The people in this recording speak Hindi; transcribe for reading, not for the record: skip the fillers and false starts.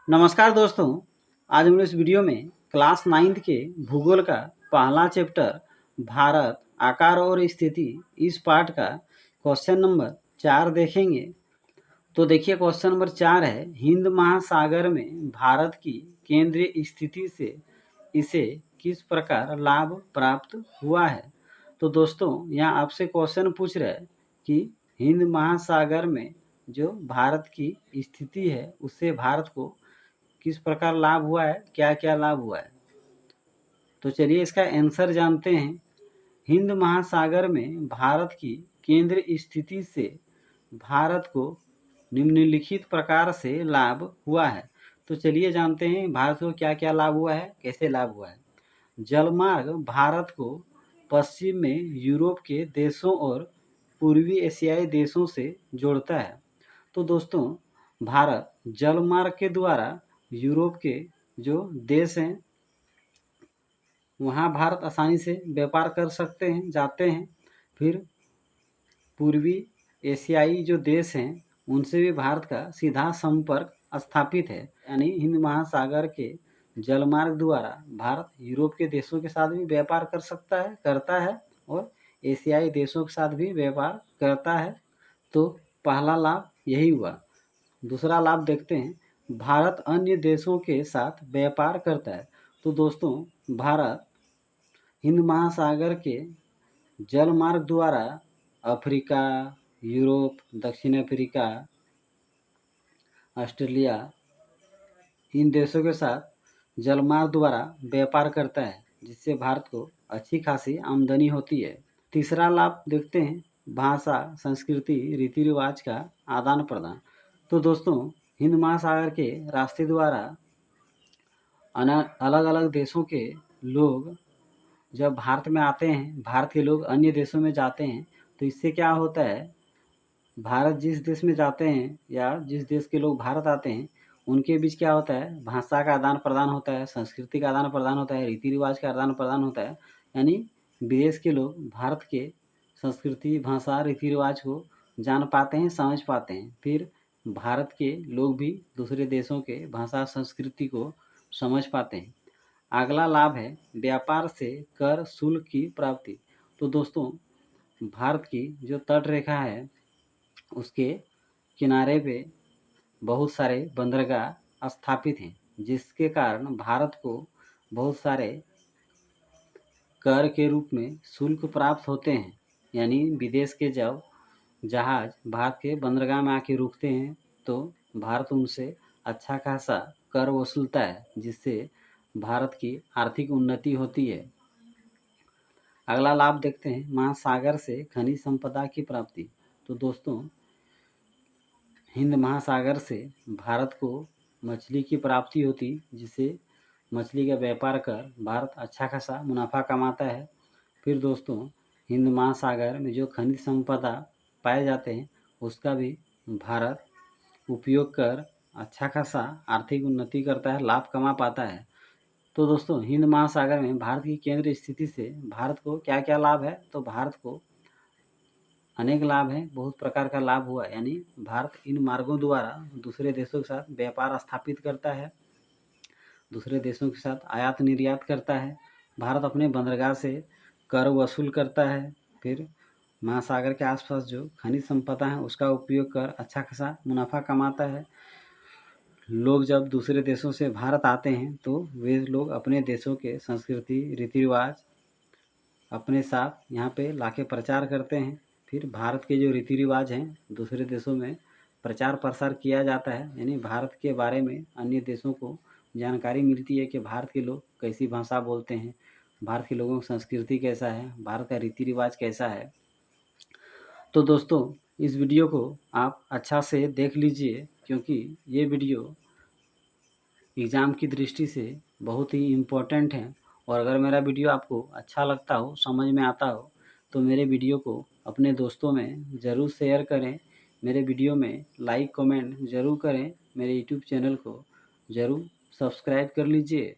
नमस्कार दोस्तों। आज हम इस वीडियो में क्लास 9th के भूगोल का पहला चैप्टर भारत आकार और स्थिति इस पाठ का क्वेश्चन नंबर 4 देखेंगे। तो देखिए क्वेश्चन नंबर 4 है, हिंद महासागर में भारत की केंद्रीय स्थिति से इसे किस प्रकार लाभ प्राप्त हुआ है। तो दोस्तों यहाँ आपसे क्वेश्चन पूछ रहा है कि हिंद महासागर में जो भारत की स्थिति है उससे भारत को किस प्रकार लाभ हुआ है, क्या क्या लाभ हुआ है। तो चलिए इसका आंसर जानते हैं। हिंद महासागर में भारत की केंद्र स्थिति से भारत को निम्नलिखित प्रकार से लाभ हुआ है। तो चलिए जानते हैं भारत को क्या क्या लाभ हुआ है, कैसे लाभ हुआ है। जलमार्ग भारत को पश्चिम में यूरोप के देशों और पूर्वी एशियाई देशों से जोड़ता है। तो दोस्तों भारत जलमार्ग के द्वारा यूरोप के जो देश हैं वहाँ भारत आसानी से व्यापार कर सकते हैं, जाते हैं। फिर पूर्वी एशियाई जो देश हैं उनसे भी भारत का सीधा संपर्क स्थापित है। यानी हिंद महासागर के जलमार्ग द्वारा भारत यूरोप के देशों के साथ भी व्यापार कर सकता है, करता है, और एशियाई देशों के साथ भी व्यापार करता है। तो पहला लाभ यही हुआ। दूसरा लाभ देखते हैं, भारत अन्य देशों के साथ व्यापार करता है। तो दोस्तों भारत हिंद महासागर के जलमार्ग द्वारा अफ्रीका, यूरोप, दक्षिण अफ्रीका, ऑस्ट्रेलिया इन देशों के साथ जलमार्ग द्वारा व्यापार करता है, जिससे भारत को अच्छी खासी आमदनी होती है। तीसरा लाभ देखते हैं, भाषा, संस्कृति, रीति रिवाज का आदान प्रदान। तो दोस्तों हिंद महासागर के रास्ते द्वारा अलग अलग देशों के लोग जब भारत में आते हैं, भारत के लोग अन्य देशों में जाते हैं, तो इससे क्या होता है, भारत जिस देश में जाते हैं या जिस देश के लोग भारत आते हैं उनके बीच क्या होता है, भाषा का आदान प्रदान होता है, संस्कृति का आदान प्रदान होता है, रीति रिवाज का आदान प्रदान होता है। यानी विदेश के लोग भारत के संस्कृति, भाषा, रीति रिवाज को जान पाते हैं, समझ पाते हैं। फिर भारत के लोग भी दूसरे देशों के भाषा, संस्कृति को समझ पाते हैं। अगला लाभ है व्यापार से कर शुल्क की प्राप्ति। तो दोस्तों भारत की जो तट रेखा है उसके किनारे पे बहुत सारे बंदरगाह स्थापित हैं, जिसके कारण भारत को बहुत सारे कर के रूप में शुल्क प्राप्त होते हैं। यानी विदेश के जब जहाज भारत के बंदरगाह में आके रुकते हैं तो भारत उनसे अच्छा खासा कर वसूलता है, जिससे भारत की आर्थिक उन्नति होती है। अगला लाभ देखते हैं, महासागर से खनिज संपदा की प्राप्ति। तो दोस्तों हिंद महासागर से भारत को मछली की प्राप्ति होती, जिससे मछली का व्यापार कर भारत अच्छा खासा मुनाफा कमाता है। फिर दोस्तों हिंद महासागर में जो खनिज संपदा पाए जाते हैं उसका भी भारत उपयोग कर अच्छा खासा आर्थिक उन्नति करता है, लाभ कमा पाता है। तो दोस्तों हिंद महासागर में भारत की केंद्र स्थिति से भारत को क्या क्या लाभ है, तो भारत को अनेक लाभ हैं, बहुत प्रकार का लाभ हुआ। यानी भारत इन मार्गों द्वारा दूसरे देशों के साथ व्यापार स्थापित करता है, दूसरे देशों के साथ आयात निर्यात करता है, भारत अपने बंदरगाह से कर वसूल करता है। फिर महासागर के आसपास जो खनिज संपदा है उसका उपयोग कर अच्छा खासा मुनाफा कमाता है। लोग जब दूसरे देशों से भारत आते हैं तो वे लोग अपने देशों के संस्कृति, रीति रिवाज अपने साथ यहाँ पे लाके प्रचार करते हैं। फिर भारत के जो रीति रिवाज हैं दूसरे देशों में प्रचार प्रसार किया जाता है। यानी भारत के बारे में अन्य देशों को जानकारी मिलती है कि भारत के लोग कैसी भाषा बोलते हैं, भारत के लोगों की संस्कृति कैसा है, भारत का रीति रिवाज कैसा है। तो दोस्तों इस वीडियो को आप अच्छा से देख लीजिए, क्योंकि ये वीडियो एग्ज़ाम की दृष्टि से बहुत ही इम्पोर्टेंट है। और अगर मेरा वीडियो आपको अच्छा लगता हो, समझ में आता हो, तो मेरे वीडियो को अपने दोस्तों में ज़रूर शेयर करें। मेरे वीडियो में लाइक कमेंट ज़रूर करें। मेरे यूट्यूब चैनल को ज़रूर सब्सक्राइब कर लीजिए।